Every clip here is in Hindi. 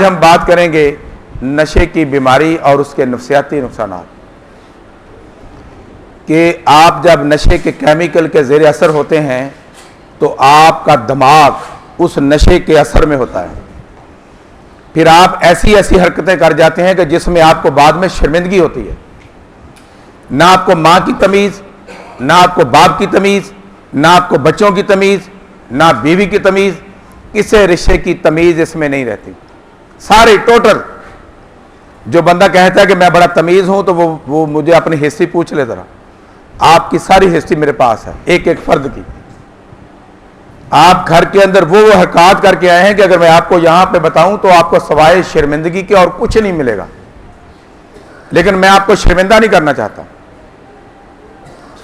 आज हम बात करेंगे नशे की बीमारी और उसके नफ्सियाती नुकसानात। कि आप जब नशे के केमिकल के ज़ेर असर होते हैं तो आपका दिमाग उस नशे के असर में होता है। फिर आप ऐसी ऐसी हरकतें कर जाते हैं कि जिसमें आपको बाद में शर्मिंदगी होती है। ना आपको माँ की तमीज़, ना आपको बाप की तमीज़, ना आपको बच्चों की तमीज़, ना बीवी की तमीज़, किसी रिश्ते की तमीज़ इसमें नहीं रहती। सारे टोटल जो बंदा कहता है कि मैं बड़ा तमीज़ हूं, तो वो मुझे अपनी हिस्ट्री पूछ ले ज़रा। आपकी सारी हिस्ट्री मेरे पास है, एक एक फर्द की। आप घर के अंदर वो हरकत करके आए हैं कि अगर मैं आपको यहां पे बताऊं तो आपको सवाए शर्मिंदगी के और कुछ नहीं मिलेगा। लेकिन मैं आपको शर्मिंदा नहीं करना चाहता।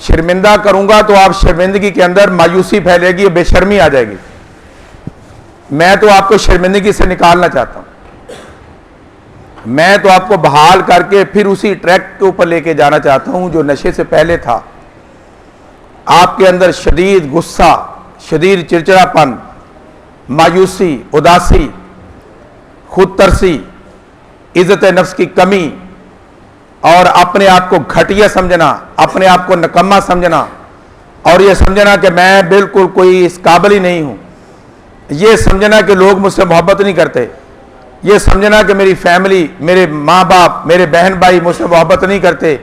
शर्मिंदा करूंगा तो आप शर्मिंदगी के अंदर मायूसी फैलेगी, बेशर्मी आ जाएगी। मैं तो आपको शर्मिंदगी से निकालना चाहता हूं। मैं तो आपको बहाल करके फिर उसी ट्रैक के ऊपर लेके जाना चाहता हूं जो नशे से पहले था। आपके अंदर शदीद गुस्सा, शदीद चिड़चिड़ापन, मायूसी, उदासी, खुद तरसी, इज्जत नफ्स की कमी और अपने आप को घटिया समझना, अपने आप को नकम्मा समझना और यह समझना कि मैं बिल्कुल कोई इस काबिल ही नहीं हूं, यह समझना कि लोग मुझसे मोहब्बत नहीं करते, यह समझना कि मेरी फैमिली, मेरे माँ बाप, मेरे बहन भाई मुझसे मोहब्बत नहीं करते।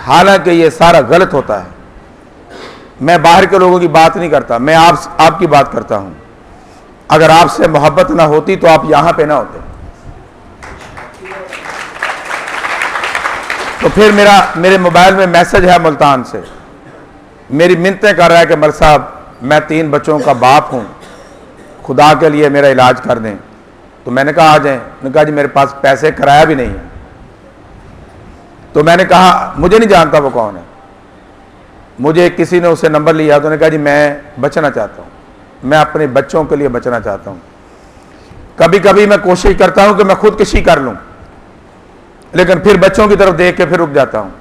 हालांकि यह सारा गलत होता है। मैं बाहर के लोगों की बात नहीं करता, मैं आपकी बात करता हूं। अगर आपसे मोहब्बत ना होती तो आप यहां पे ना होते। तो फिर मेरे मोबाइल में मैसेज है मुल्तान से, मेरी मिन्नतें कर रहा है कि मल साहब मैं 3 बच्चों का बाप हूं, खुदा के लिए मेरा इलाज कर दें। तो मैंने कहा आ जाएं। उन्होंने कहा जी मेरे पास पैसे, किराया भी नहीं है। तो मैंने कहा मुझे नहीं जानता वो कौन है, मुझे किसी ने उससे नंबर लिया। तो उन्होंने कहा जी मैं बचना चाहता हूँ, मैं अपने बच्चों के लिए बचना चाहता हूँ। कभी कभी मैं कोशिश करता हूँ कि मैं खुदकुशी कर लूँ, लेकिन फिर बच्चों की तरफ देख के फिर रुक जाता हूँ।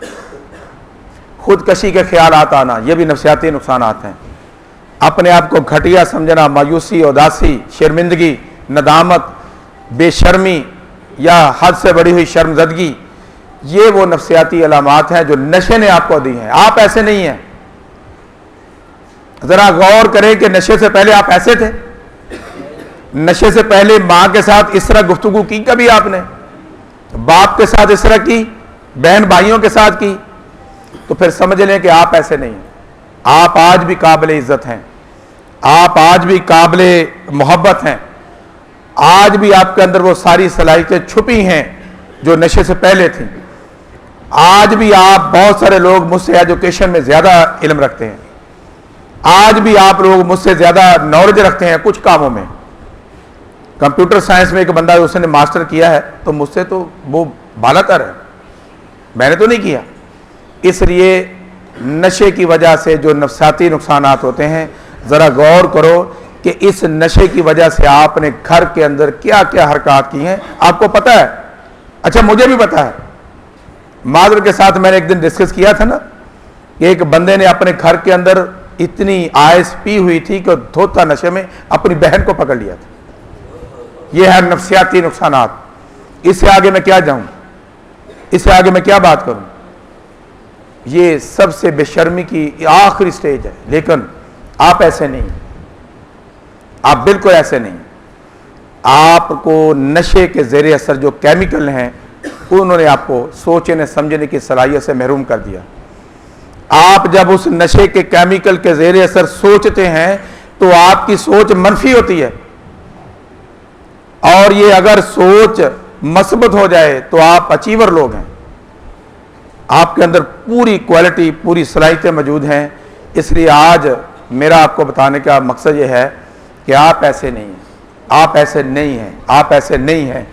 खुदकशी के ख्यालात आना, ये भी नफ्सियाती नुकसानात हैं। अपने आप को घटिया समझना, मायूसी, उदासी, शर्मिंदगी, नदामत, बेशर्मी या हद से बढ़ी हुई शर्मजदगी, ये वो नफ्सियाती अलामात हैं जो नशे ने आपको दी हैं। आप ऐसे नहीं हैं। जरा गौर करें कि नशे से पहले आप ऐसे थे? नशे से पहले मां के साथ इस तरह गुफ्तगू की कभी आपने? बाप के साथ इस तरह की, बहन भाइयों के साथ की? तो फिर समझ लें कि आप ऐसे नहीं हैं। आप आज भी काबिल इज्जत हैं, आप आज भी काबिल मोहब्बत हैं। आज भी आपके अंदर वो सारी सलाहियतें छुपी हैं जो नशे से पहले थी। आज भी आप, बहुत सारे लोग मुझसे एजुकेशन में ज्यादा इल्म रखते हैं। आज भी आप लोग मुझसे ज्यादा नॉलेज रखते हैं कुछ कामों में। कंप्यूटर साइंस में एक बंदा उसने मास्टर किया है, तो मुझसे तो वो बालातर है, मैंने तो नहीं किया। इसलिए नशे की वजह से जो नफ्सियाती नुकसानात होते हैं, जरा गौर करो कि इस नशे की वजह से आपने घर के अंदर क्या क्या हरकत की हैं। आपको पता है? अच्छा, मुझे भी पता है। मादर के साथ मैंने एक दिन डिस्कस किया था ना कि एक बंदे ने अपने घर के अंदर इतनी आयस पी हुई थी कि धोता नशे में अपनी बहन को पकड़ लिया था। यह है नफ्सियाती नुकसानात। इससे आगे मैं क्या जाऊं, इससे आगे मैं क्या बात करूं? ये सबसे बेशर्मी की आखिरी स्टेज है। लेकिन आप ऐसे नहीं, आप बिल्कुल ऐसे नहीं। आपको नशे के ज़ेरे असर जो केमिकल हैं, उन्होंने आपको सोचने समझने की सलाहियत से महरूम कर दिया। आप जब उस नशे के केमिकल के ज़ेरे असर सोचते हैं तो आपकी सोच मनफी होती है, और ये अगर सोच मस्बत हो जाए तो आप अचीवर लोग हैं। आपके अंदर पूरी क्वालिटी, पूरी सलाहियतें मौजूद हैं। इसलिए आज मेरा आपको बताने का मकसद ये है कि आप ऐसे नहीं हैं, आप ऐसे नहीं हैं, आप ऐसे नहीं हैं।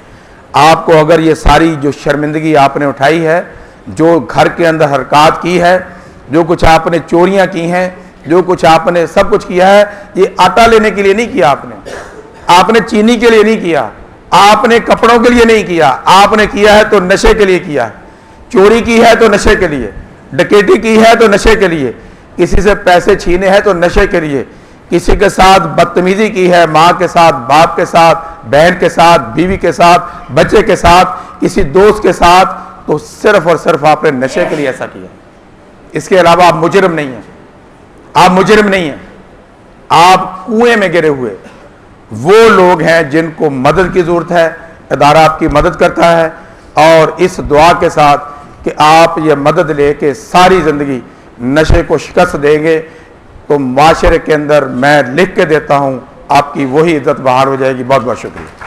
आपको अगर ये सारी जो शर्मिंदगी आपने उठाई है, जो घर के अंदर हरकत की है, जो कुछ आपने चोरियां की हैं, जो कुछ आपने सब कुछ किया है, ये आटा लेने के लिए नहीं किया आपने चीनी के लिए नहीं किया, आपने कपड़ों के लिए नहीं किया, आपने किया है तो नशे के लिए किया है। चोरी की है तो नशे के लिए, डकैती की है तो नशे के लिए, किसी से पैसे छीने हैं तो नशे के लिए, किसी के साथ बदतमीजी की है, माँ के साथ, बाप के साथ, बहन के साथ, बीवी के साथ, बच्चे के साथ, किसी दोस्त के साथ, तो सिर्फ और सिर्फ आपने नशे के लिए ऐसा किया। इसके अलावा आप मुजरिम नहीं हैं, आप मुजरिम नहीं हैं, आप कुएं में गिरे हुए वो लोग हैं जिनको मदद की जरूरत है। इदारा आपकी मदद करता है, और इस दुआ के साथ कि आप ये मदद लेके सारी जिंदगी नशे को शिकस्त देंगे, तो माशरे के अंदर मैं लिख के देता हूं आपकी वही इज्जत बहाल हो जाएगी। बहुत बहुत शुक्रिया।